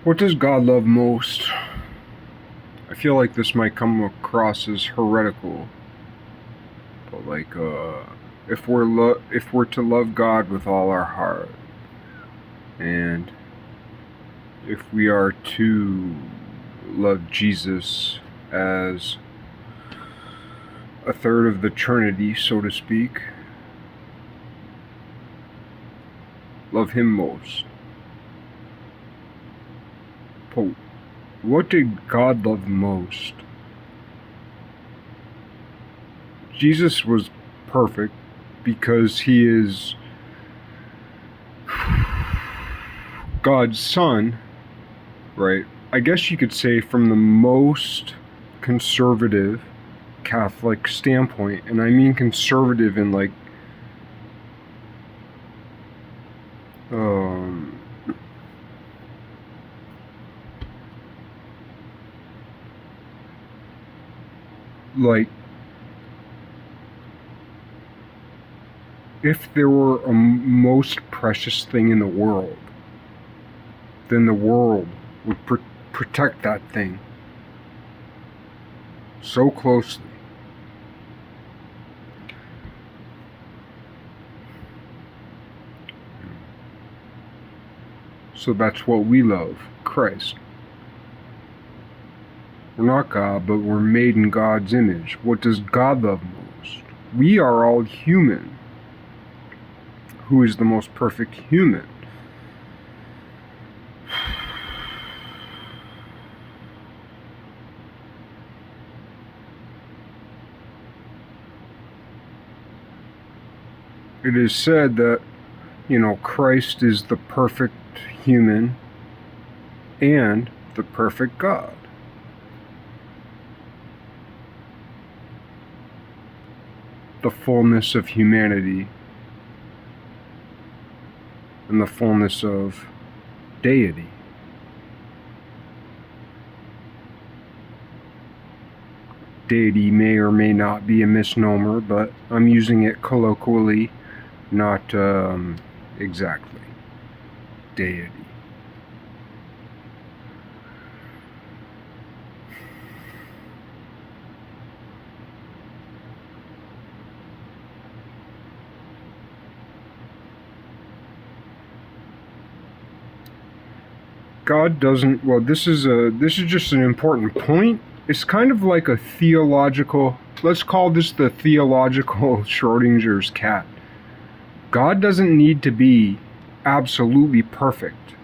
What does God love most? I feel like this might come across as heretical, but if we're to love God with all our heart, and if we are to love Jesus as a third of the Trinity, so to speak, love Him most. But what did God love most? Jesus was perfect because He is God's Son, right? I guess you could say from the most conservative Catholic standpoint, and I mean conservative in like if there were a most precious thing in the world, then the world would protect that thing so closely. So that's what we love, Christ. We're not God, but we're made in God's image. What does God love most? We are all human. Who is the most perfect human? It is said that, Christ is the perfect human and the perfect God. The fullness of humanity and the fullness of deity. Deity may or may not be a misnomer, but I'm using it colloquially, not exactly. Deity. God doesn't, well, this is just an important point. It's kind of like a theological, let's call this the theological Schrodinger's cat. God doesn't need to be absolutely perfect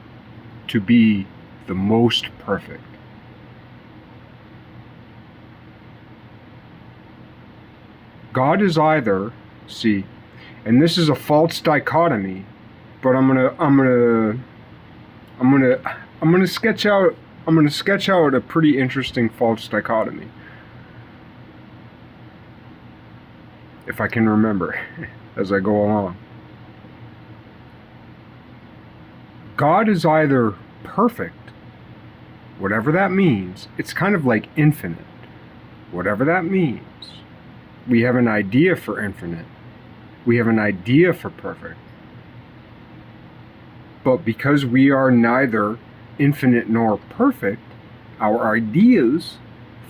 to be the most perfect. God is either, see, and this is a false dichotomy, but I'm gonna sketch out a pretty interesting false dichotomy, if I can remember as I go along. God is either perfect, whatever that means. It's kind of like infinite, whatever that means. We have an idea for infinite. We have an idea for perfect. But because we are neither infinite nor perfect, our ideas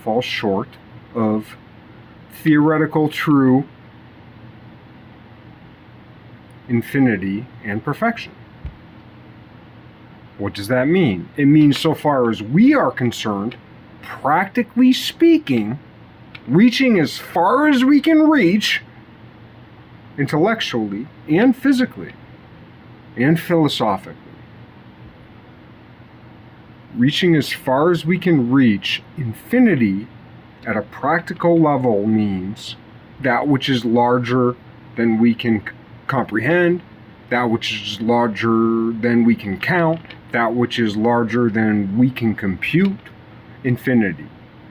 fall short of theoretical true infinity and perfection. What does that mean? It means, so far as we are concerned, practically speaking, reaching as far as we can reach intellectually and physically and philosophically. Reaching as far as we can reach infinity at a practical level means that which is larger than we can comprehend, that which is larger than we can count, that which is larger than we can compute, infinity.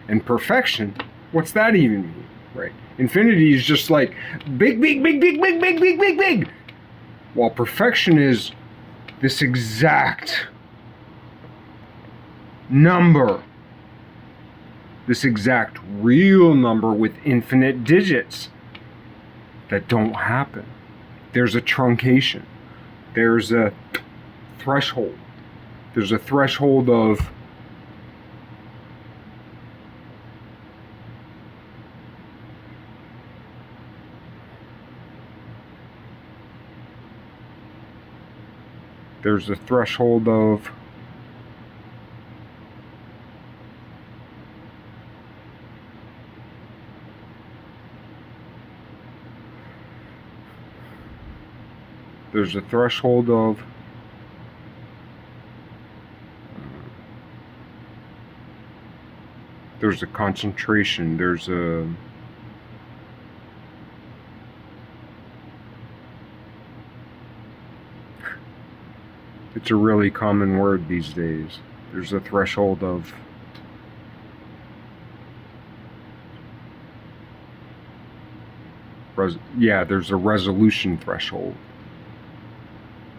And perfection, what's that even mean, right? Infinity is just like big, big, big, big, big, big, big, big, big. While perfection is this exact number, this exact real number with infinite digits that don't happen. There's a truncation. There's a threshold. There's a threshold of there's a threshold of there's a threshold of there's a concentration, there's a it's a really common word these days. There's a threshold of there's a resolution threshold.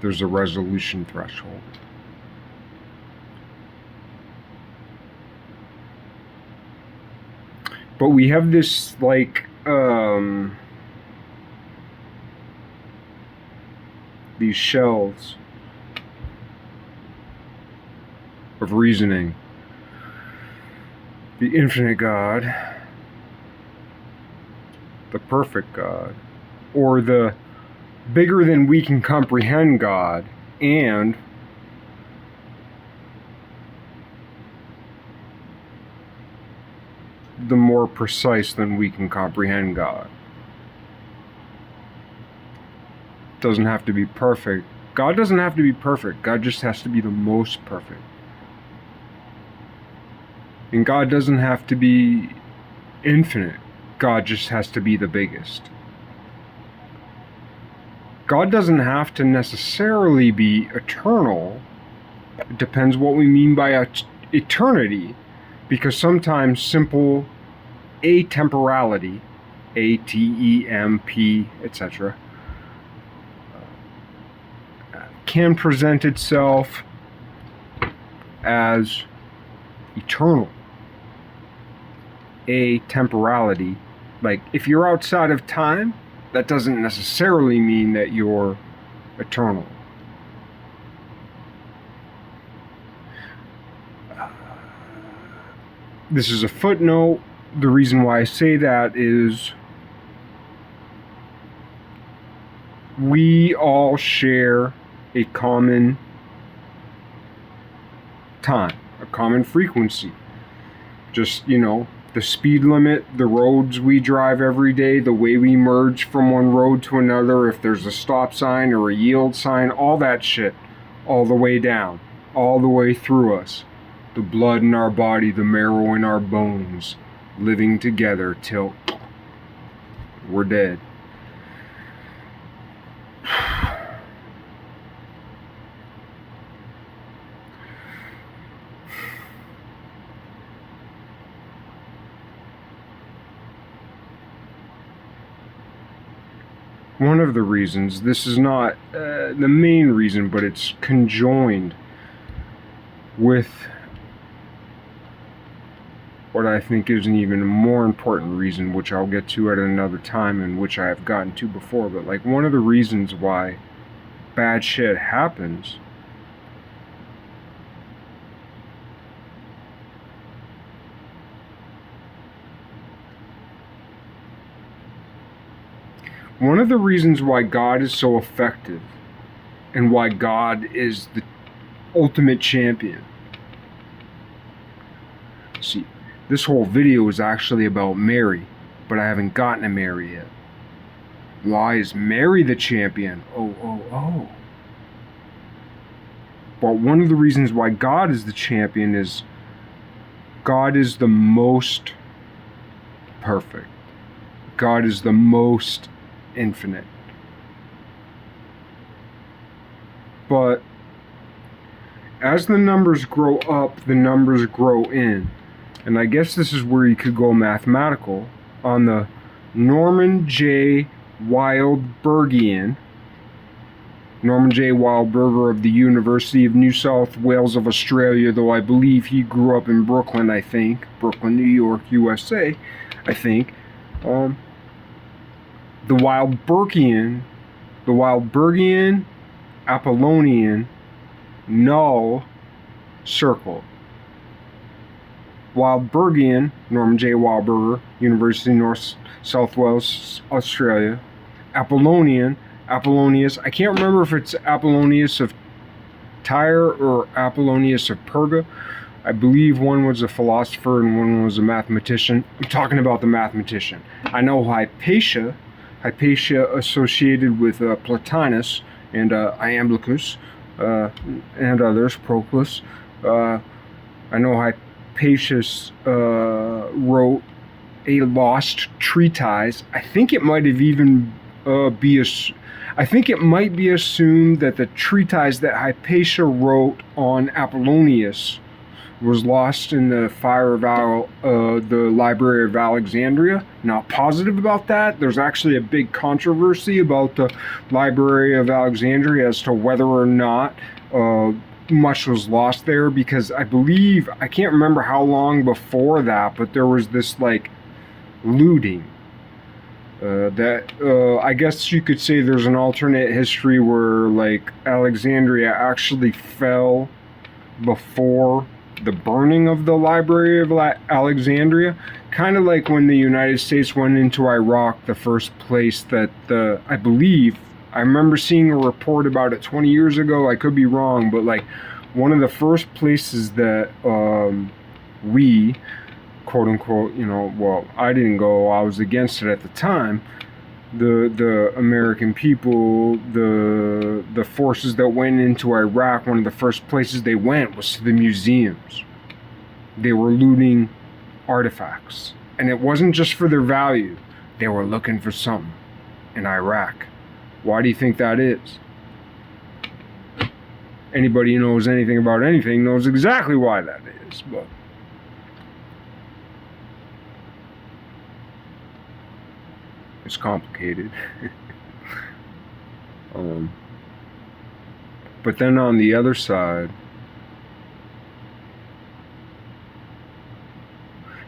There's a resolution threshold. But we have this like these shells of reasoning. The infinite God, the perfect God, or the bigger than we can comprehend God, and the more precise than we can comprehend God. Doesn't have to be perfect. God doesn't have to be perfect. God just has to be the most perfect. And God doesn't have to be infinite. God just has to be the biggest. God doesn't have to necessarily be eternal. It depends what we mean by eternity, because sometimes simple atemporality, A-T-E-M-P, etc., can present itself as eternal. Atemporality, like if you're outside of time, that doesn't necessarily mean that you're eternal. This is a footnote. The reason why I say that is we all share a common time, a common frequency. Just, the speed limit, the roads we drive every day, the way we merge from one road to another, if there's a stop sign or a yield sign, all that shit, all the way down, all the way through us. The blood in our body, the marrow in our bones, living together till we're dead. One of the reasons, this is not the main reason, but it's conjoined with what I think is an even more important reason, which I'll get to at another time and which I have gotten to before, but like one of the reasons why bad shit happens one of the reasons why God is so effective and why God is the ultimate champion. See, this whole video is actually about Mary, but I haven't gotten to Mary yet. Why is Mary the champion? Oh. But one of the reasons why God is the champion is God is the most perfect. God is the most infinite. But as the numbers grow up, the numbers grow in. And I guess this is where you could go mathematical on the Norman J. Wildbergian. Norman J. Wildberger of the University of New South Wales of Australia, though I believe he grew up in Brooklyn, Brooklyn, New York, USA, I think. The Wildbergian, Apollonian, null circled. Wildbergian, Norman J. Wildberger, University of North South Wales, Australia. Apollonius, I can't remember if it's Apollonius of Tyre or Apollonius of Perga. I believe one was a philosopher and one was a mathematician. I'm talking about the mathematician. I know Hypatia associated with Plotinus and Iamblichus and others, Proclus. I know Hypatia wrote a lost treatise. I think it might have even I think it might be assumed that the treatise that Hypatia wrote on Apollonius was lost in the fire of the Library of Alexandria. Not positive about that. There's actually a big controversy about the Library of Alexandria as to whether or not much was lost there, because I believe, I can't remember how long before that, but there was this like looting. I guess you could say there's an alternate history where like Alexandria actually fell before the burning of the Library of Alexandria, kind of like when the United States went into Iraq, the first place that I believe, I remember seeing a report about it 20 years ago, I could be wrong, but like one of the first places that we, quote unquote, well, I didn't go, I was against it at the time, the American people, the forces that went into Iraq, one of the first places they went was to the museums. They were looting artifacts. And it wasn't just for their value. They were looking for something in Iraq. Why do you think that is? Anybody who knows anything about anything knows exactly why that is, but it's complicated. But then on the other side,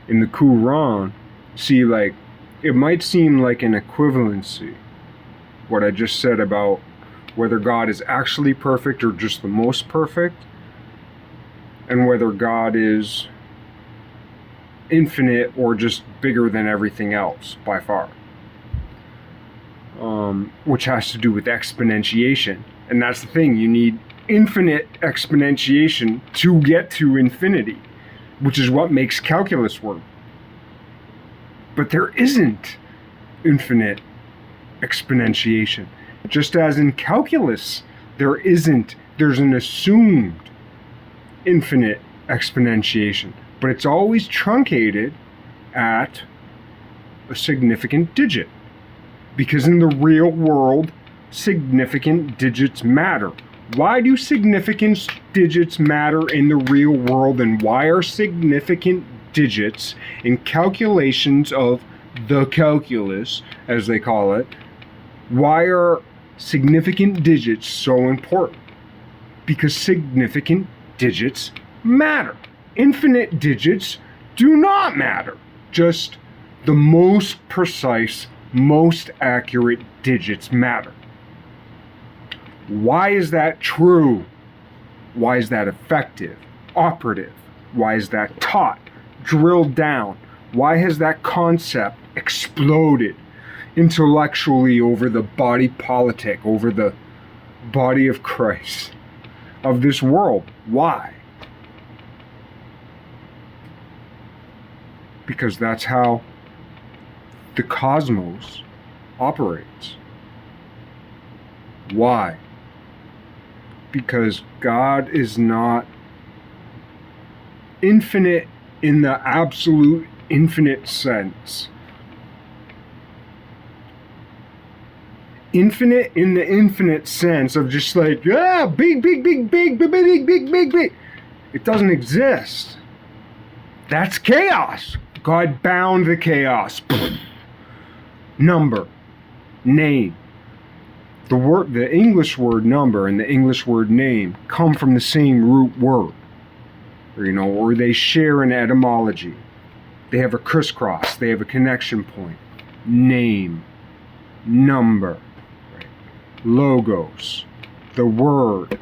in the Quran, see, like, it might seem like an equivalency, what I just said about whether God is actually perfect or just the most perfect, and whether God is infinite or just bigger than everything else by far. Which has to do with exponentiation. And that's the thing, you need infinite exponentiation to get to infinity, which is what makes calculus work. But there isn't infinite exponentiation. Just as in calculus, there's an assumed infinite exponentiation, but it's always truncated at a significant digit. Because in the real world, significant digits matter. Why do significant digits matter in the real world, and why are significant digits in calculations of the calculus, as they call it, why are significant digits so important? Because significant digits matter. Infinite digits do not matter. Just the most precise, most accurate digits matter. Why is that true? Why is that effective, operative? Why is that taught, drilled down? Why has that concept exploded intellectually over the body politic, over the body of Christ, of this world? Why? Because that's how the cosmos operates. Why? Because God is not infinite in the absolute infinite sense. Infinite in the infinite sense of just like, big. It doesn't exist. That's chaos. God bound the chaos. Number, name. The English word number and the English word name come from the same root word, or they share an etymology. They have a crisscross. They have a connection point. Name, number, right? Logos, the word.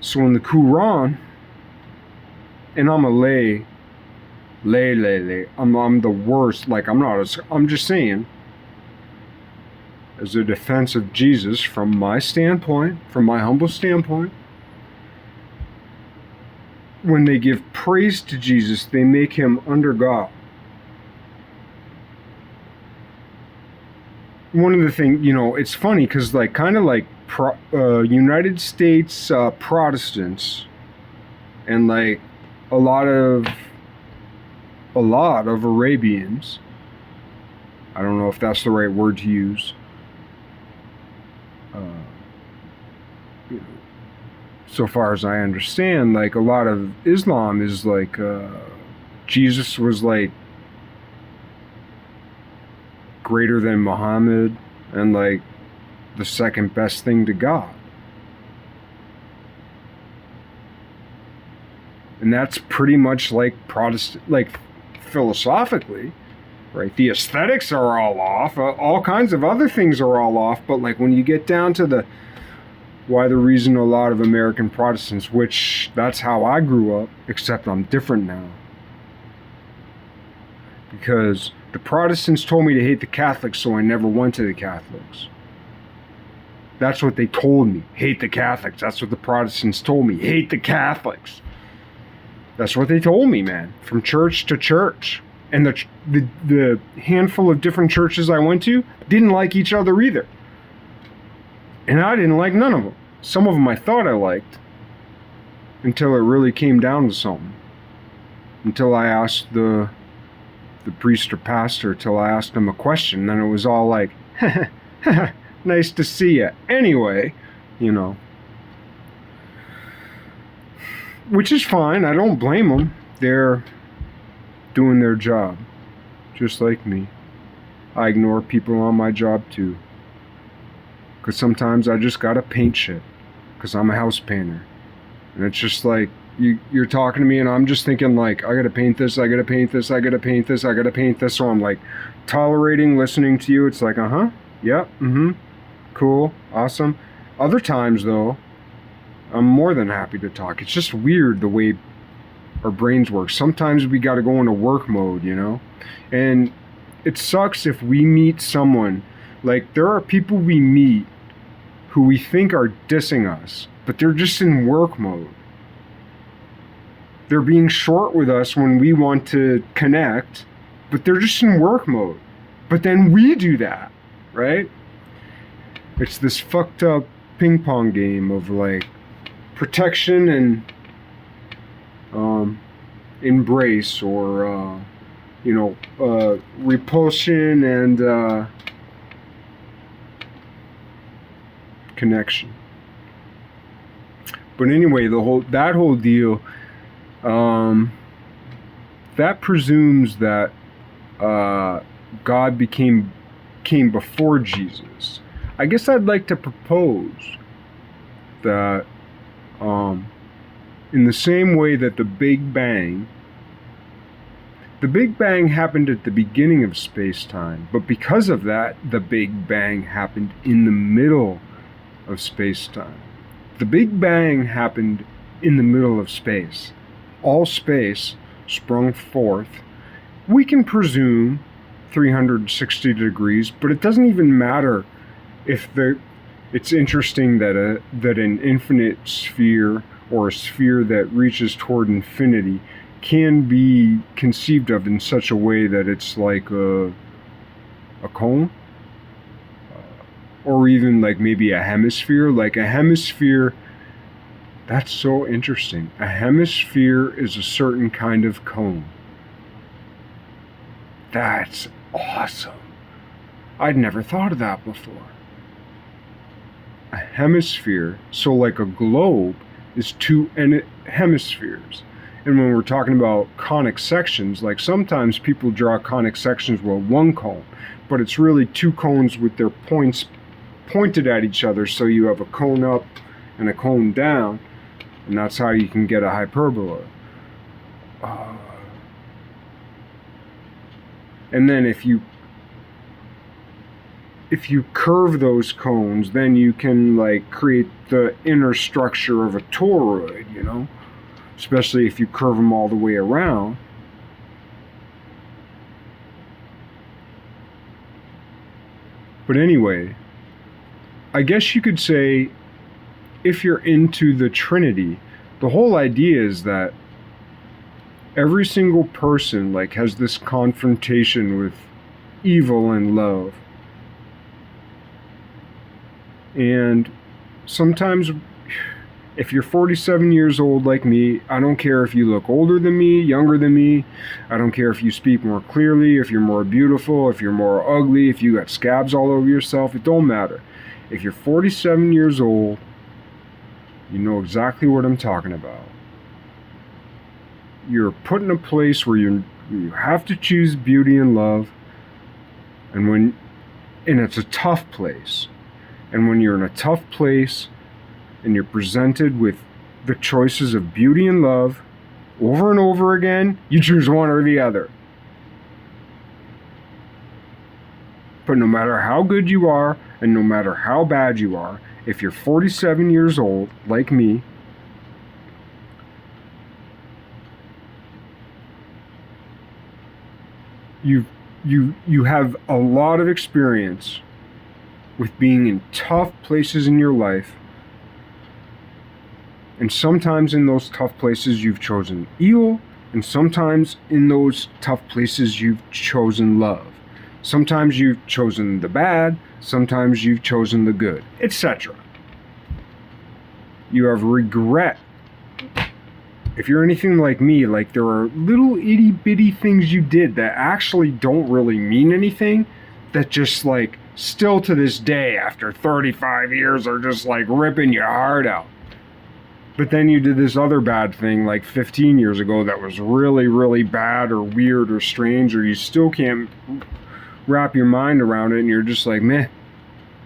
So in the Quran, and I'm a lay. I'm the worst. Like, I'm just saying, as a defense of Jesus from my standpoint, from my humble standpoint, when they give praise to Jesus, they make him under God. One of the things, it's funny because, like, kind of like United States Protestants and like a lot of Arabians, I don't know if that's the right word to use, so far as I understand, like a lot of Islam is like Jesus was like greater than Muhammad and like the second best thing to God. And that's pretty much like Protestant, like philosophically, right? The aesthetics are all off, all kinds of other things are all off, but like when you get down to the reason a lot of American Protestants, which that's how I grew up, except I'm different now. Because the Protestants told me to hate the Catholics, so I never went to the Catholics. That's what they told me. Hate the Catholics. That's what the Protestants told me. Hate the Catholics. That's what they told me, man. From church to church. And the handful of different churches I went to didn't like each other either. And I didn't like none of them. Some of them I thought I liked. Until it really came down to something. Until I asked the priest or pastor, till I asked him a question. Then it was all like, nice to see you. Anyway, which is fine. I don't blame them. They're doing their job, just like me. I ignore people on my job too. Because sometimes I just gotta paint shit. Because I'm a house painter. And it's just like, you're talking to me and I'm just thinking like, I gotta paint this, I gotta paint this, I gotta paint this, I gotta paint this. So I'm like tolerating listening to you. It's like, yep, cool, awesome. Other times though, I'm more than happy to talk. It's just weird the way our brains work. Sometimes we gotta go into work mode, And it sucks if we meet someone, like there are people we meet who we think are dissing us, but they're just in work mode. They're being short with us when we want to connect, but they're just in work mode. But then we do that, right? It's this fucked up ping pong game of like protection and embrace, or repulsion and connection. But anyway, that whole deal, that presumes that God came before Jesus. I guess I'd like to propose that in the same way that the Big Bang happened at the beginning of space-time, but because of that, the Big Bang happened in the middle of space-time. The Big Bang happened in the middle of space. All space sprung forth. We can presume 360 degrees, but it doesn't even matter if it's interesting that an infinite sphere, or a sphere that reaches toward infinity, can be conceived of in such a way that it's like a cone, or even like maybe a hemisphere. Like a hemisphere, that's so interesting. A hemisphere is a certain kind of cone. That's awesome. I'd never thought of that before. A hemisphere, so like a globe, is two hemispheres. And when we're talking about conic sections, like sometimes people draw conic sections with one cone, but it's really two cones with their points pointed at each other, so you have a cone up and a cone down, and that's how you can get a hyperbola. And then if you if you curve those cones, then you can like create the inner structure of a toroid, you know, especially if you curve them all the way around. But anyway, I guess you could say, if you're into the Trinity, the whole idea is that every single person like has this confrontation with evil and love. And sometimes, if you're 47 years old like me, I don't care if you look older than me, younger than me. I don't care if you speak more clearly, if you're more beautiful, if you're more ugly, if you got scabs all over yourself. It don't matter. If you're 47 years old, you know exactly what I'm talking about. You're put in a place where you have to choose beauty and love, and it's a tough place. And when you're in a tough place and you're presented with the choices of beauty and love over and over again, you choose one or the other. But no matter how good you are and no matter how bad you are, if you're 47 years old, like me, you have a lot of experience with being in tough places in your life. And sometimes in those tough places you've chosen evil, and sometimes in those tough places you've chosen love. Sometimes you've chosen the bad, sometimes you've chosen the good, etc. You have regret. If you're anything like me, like there are little itty bitty things you did that actually don't really mean anything, that just like still to this day after 35 years are just like ripping your heart out. But then you did this other bad thing like 15 years ago that was really, really bad or weird or strange, or you still can't wrap your mind around it, and you're just like, meh,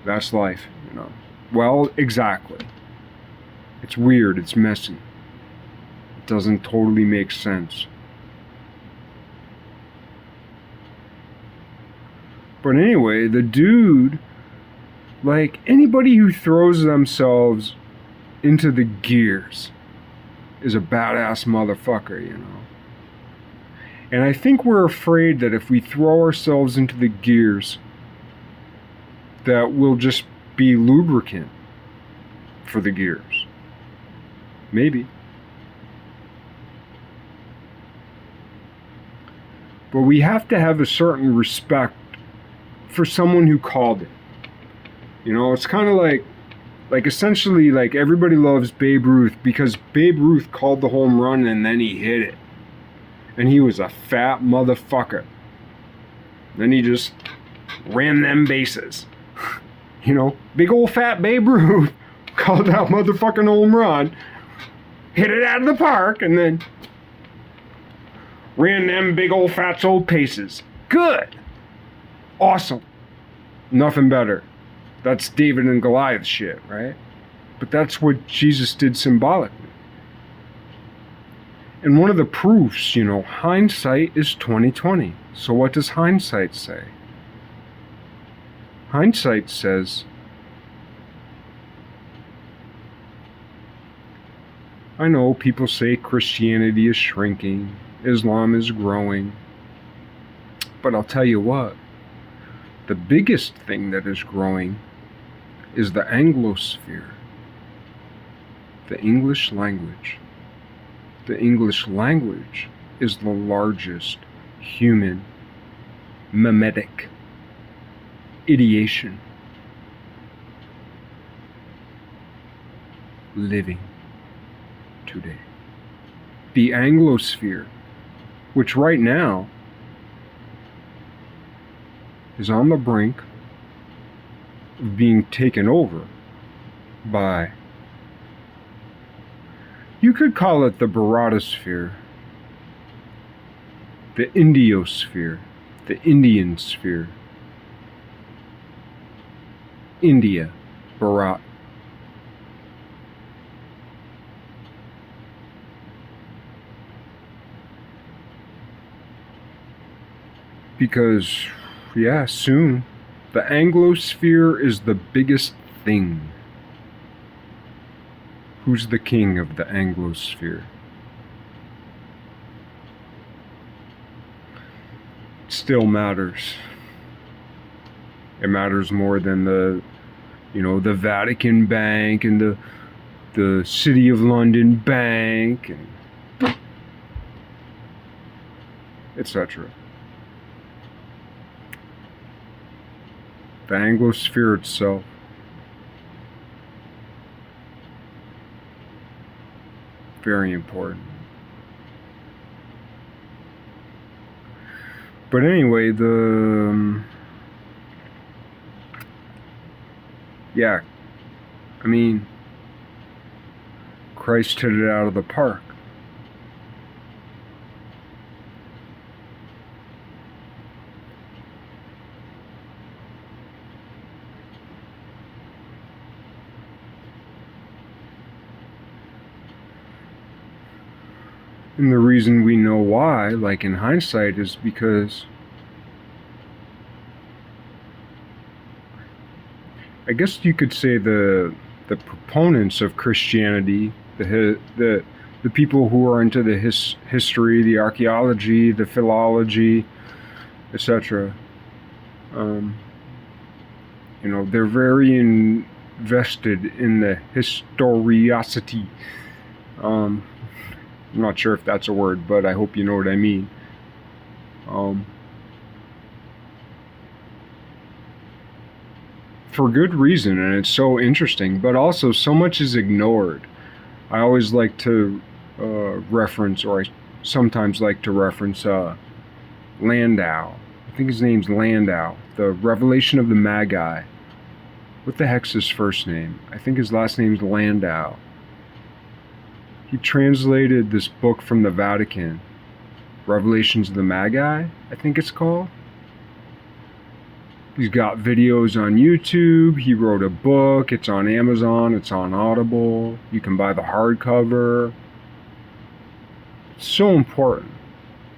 that's life, you know. Well, exactly. It's weird, it's messy. It doesn't totally make sense. But anyway, the dude, like anybody who throws themselves into the gears is a badass motherfucker, you know. And I think we're afraid that if we throw ourselves into the gears, that we'll just be lubricant for the gears. Maybe. But we have to have a certain respect for someone who called it. You know, it's kind of like essentially like everybody loves Babe Ruth because Babe Ruth called the home run and then he hit it. And he was a fat motherfucker. Then he just ran them bases. You know, big old fat Babe Ruth called that motherfucking home run, hit it out of the park, and then ran them big old fat's old paces. Good. Awesome. Nothing better. That's David and Goliath shit, right? But that's what Jesus did symbolically. And one of the proofs, you know, hindsight is 20/20. So what does hindsight say? Hindsight says, I know people say Christianity is shrinking, Islam is growing, but I'll tell you what, the biggest thing that is growing is the Anglosphere, the English language. The English language is the largest human mimetic ideation living today. The Anglosphere, which right now is on the brink of being taken over by, you could call it the Bharatosphere, the Indiosphere, the Indian sphere. India, Bharat. Because, yeah, soon The Anglosphere is the biggest thing. Who's the king of the Anglosphere? It still matters. It matters more than the Vatican Bank and the City of London Bank and etc. The Anglosphere itself. Very important. But anyway, Christ hit it out of the park. And the reason we know why, like in hindsight, is because I guess you could say the proponents of Christianity, the people who are into the history, the archaeology, the philology, etc. They're very invested in the historicity. I'm not sure if that's a word, but I hope you know what I mean. For good reason, and it's so interesting, but also so much is ignored. I always like to reference, or I sometimes like to reference Landau. I think his name's Landau. The Revelation of the Magi. What the heck's his first name? I think his last name's Landau. He translated this book from the Vatican, Revelations of the Magi, I think it's called. He's got videos on YouTube. He wrote a book. It's on Amazon. It's on Audible. You can buy the hardcover. It's so important.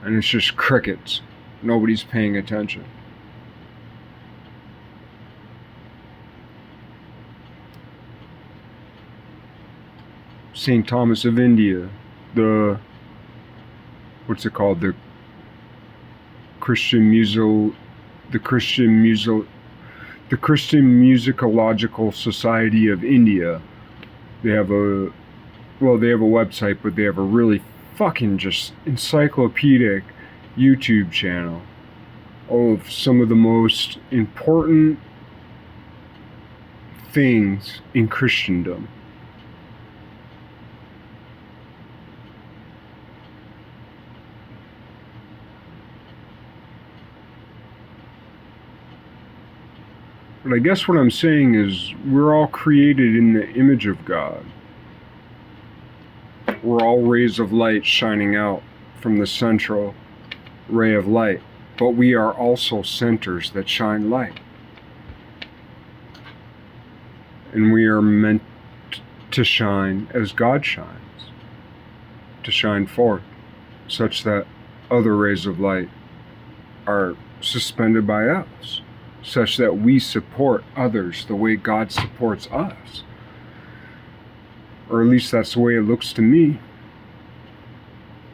And it's just crickets. Nobody's paying attention. St. Thomas of India, the Christian Musicological Society of India. They have a website, but they have a really fucking just encyclopedic YouTube channel of some of the most important things in Christendom. But I guess what I'm saying is we're all created in the image of God. We're all rays of light shining out from the central ray of light. But we are also centers that shine light. And we are meant to shine as God shines. To shine forth, such that other rays of light are suspended by us. Such that we support others the way God supports us. Or at least that's the way it looks to me.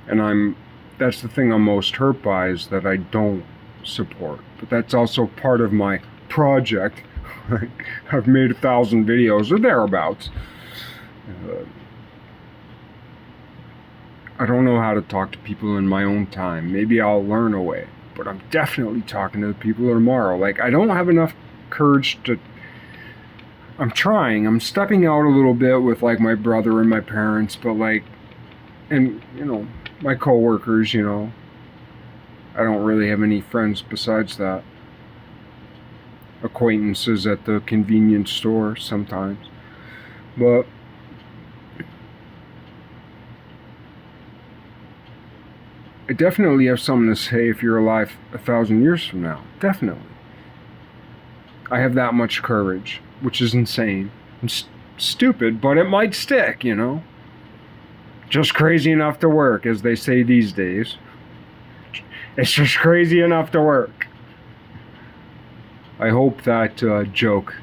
And that's the thing I'm most hurt by, is that I don't support. But that's also part of my project. I've made 1,000 videos or thereabouts. I don't know how to talk to people in my own time. Maybe I'll learn a way. But I'm definitely talking to the people tomorrow. Like, I don't have enough courage to... I'm trying. I'm stepping out a little bit with, like, my brother and my parents. But, like... And, my coworkers, I don't really have any friends besides that. Acquaintances at the convenience store sometimes. But... I definitely have something to say if you're alive 1,000 years from now. Definitely. I have that much courage, which is insane. I'm stupid, but it might stick, Just crazy enough to work, as they say these days. It's just crazy enough to work. I hope that joke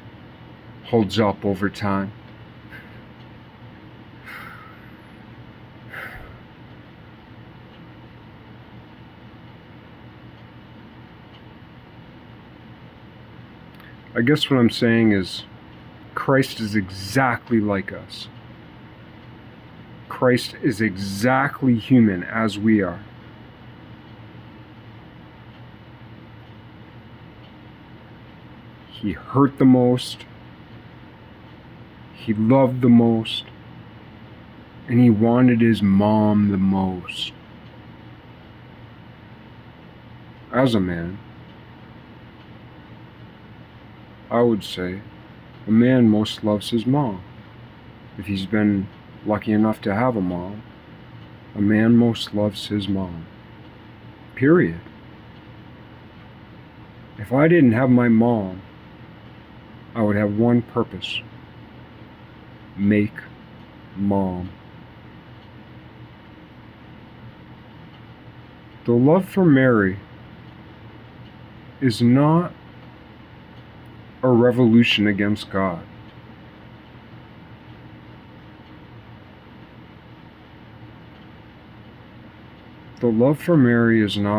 holds up over time. I guess what I'm saying is Christ is exactly like us. Christ is exactly human as we are. He hurt the most, he loved the most, and he wanted his mom the most. As a man, I would say a man most loves his mom. If he's been lucky enough to have a mom, a man most loves his mom. Period. If I didn't have my mom, I would have one purpose: make mom. The love for Mary is not a revolution against God. The love for Mary is not